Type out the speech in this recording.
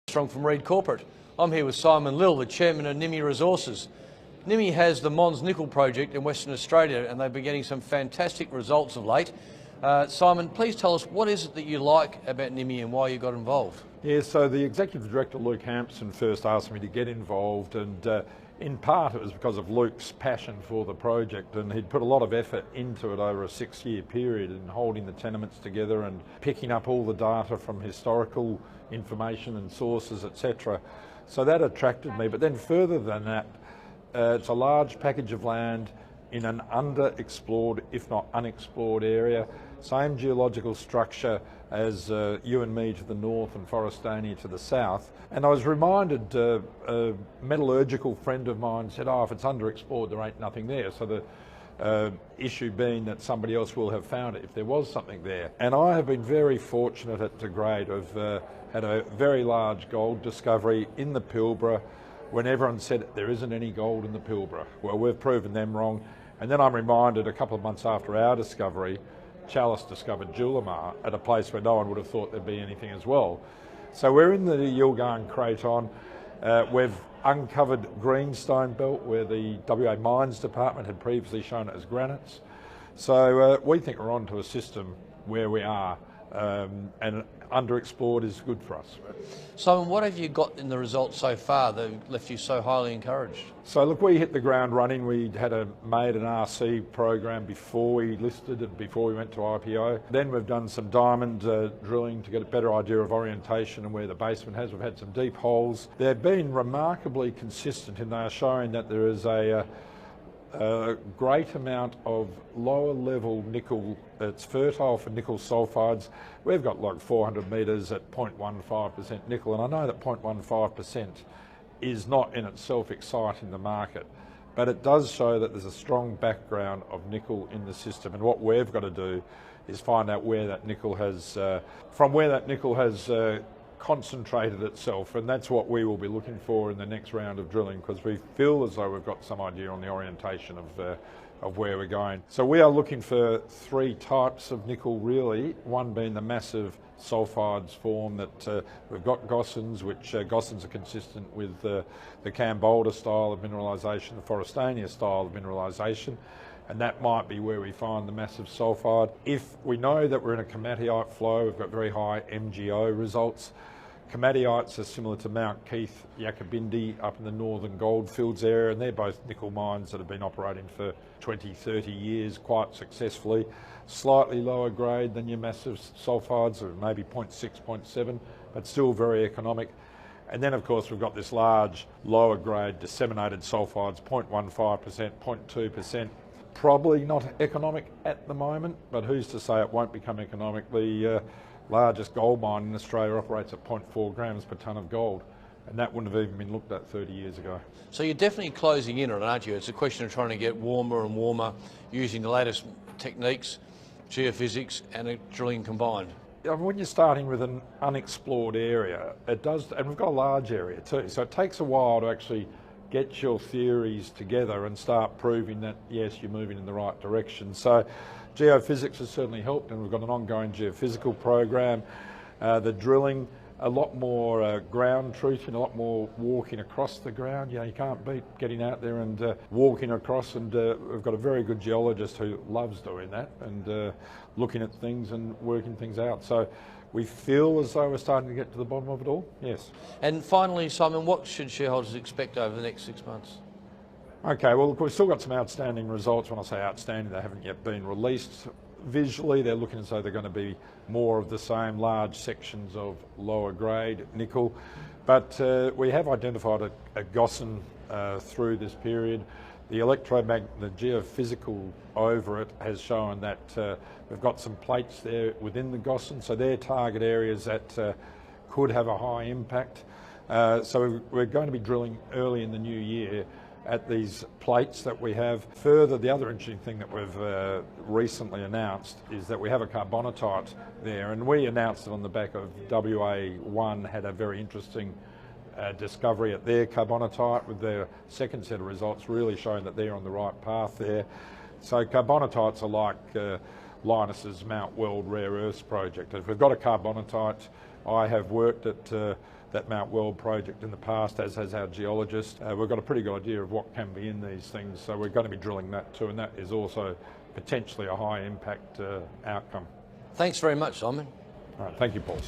Armstrong from Reed Corporate. I'm here with Simon Lill, the chairman of Nimy Resources. Nimy has the Mons Nickel project in Western Australia and they've been getting some fantastic results of late. Simon, please tell us, what is it that you like about Nimy and why you got involved? Yeah, so the Executive Director, Luke Hampson, first asked me to get involved, and in part it was because of Luke's passion for the project, and he'd put a lot of effort into it over a 6-year period in holding the tenements together and picking up all the data from historical information and sources, etc. So that attracted me, but then further than that, it's a large package of land in an underexplored, if not unexplored area. Same geological structure as you and me to the north and Forestania to the south. And I was reminded, a metallurgical friend of mine said, if it's underexplored, there ain't nothing there. So the issue being that somebody else will have found it if there was something there. And I have been very fortunate at De Grade. I've had a very large gold discovery in the Pilbara when everyone said there isn't any gold in the Pilbara. Well, we've proven them wrong. And then I'm reminded a couple of months after our discovery, Chalice discovered Julimar at a place where no one would have thought there'd be anything as well. So we're in the Yilgarn Craton. We've uncovered greenstone belt where the WA Mines Department had previously shown it as granites. So we think we're onto a system where we are, and underexplored is good for us. Simon, what have you got in the results so far that left you so highly encouraged? So look, we hit the ground running. We had made an RC program before we listed and before we went to IPO. Then we've done some diamond drilling to get a better idea of orientation and where the basement has. We've had some deep holes. They've been remarkably consistent, and they are showing that there is a great amount of lower level nickel. It's fertile for nickel sulfides. We've got like 400 metres at 0.15% nickel, and I know that 0.15% is not in itself exciting the market, but it does show that there's a strong background of nickel in the system, and what we've got to do is find out where that nickel has, concentrated itself, and that's what we will be looking for in the next round of drilling, because we feel as though we've got some idea on the orientation of where we're going. So we are looking for 3 types of nickel really, one being the massive sulfides form that we've got gossans, which gossans are consistent with the Cambolda style of mineralisation, the Forestania style of mineralisation, and that might be where we find the massive sulfide. If we know that we're in a komatiite flow, we've got very high MgO results. Komatiites are similar to Mount Keith, Yakabindi up in the northern goldfields area, and they're both nickel mines that have been operating for 20, 30 years quite successfully. Slightly lower grade than your massive sulfides, or maybe 0.6, 0.7, but still very economic. And then of course we've got this large lower grade disseminated sulfides, 0.15%, 0.2%. Probably not economic at the moment, but who's to say it won't become economic? The largest gold mine in Australia operates at 0.4 grams per tonne of gold, and that wouldn't have even been looked at 30 years ago. So you're definitely closing in on it, aren't you? It's a question of trying to get warmer and warmer using the latest techniques, geophysics and drilling combined. When you're starting with an unexplored area, it does, and we've got a large area too, so it takes a while to actually get your theories together and start proving that, yes, you're moving in the right direction. So geophysics has certainly helped, and we've got an ongoing geophysical program. The drilling, a lot more ground truthing, a lot more walking across the ground. You know, you can't beat getting out there and walking across, and we've got a very good geologist who loves doing that and looking at things and working things out. So we feel as though we're starting to get to the bottom of it all, yes. And finally, Simon, what should shareholders expect over the next 6 months? Okay, well, look, we've still got some outstanding results. When I say outstanding, they haven't yet been released. Visually, they're looking as though they're going to be more of the same large sections of lower grade nickel. But we have identified a gossan through this period. The the geophysical over it has shown that we've got some plates there within the gossan, so they're target areas that could have a high impact. So we're going to be drilling early in the new year at these plates that we have. Further, the other interesting thing that we've recently announced is that we have a carbonatite there, and we announced it on the back of WA1 had a very interesting discovery at their carbonatite, with their second set of results really showing that they're on the right path there. So carbonatites are Linus's Mount Weld rare earths project. If we've got a carbonatite, I have worked at that Mount Weld project in the past, as has our geologist. We've got a pretty good idea of what can be in these things, so we're going to be drilling that too, and that is also potentially a high impact outcome. Thanks very much, Simon. All right, thank you, Paul.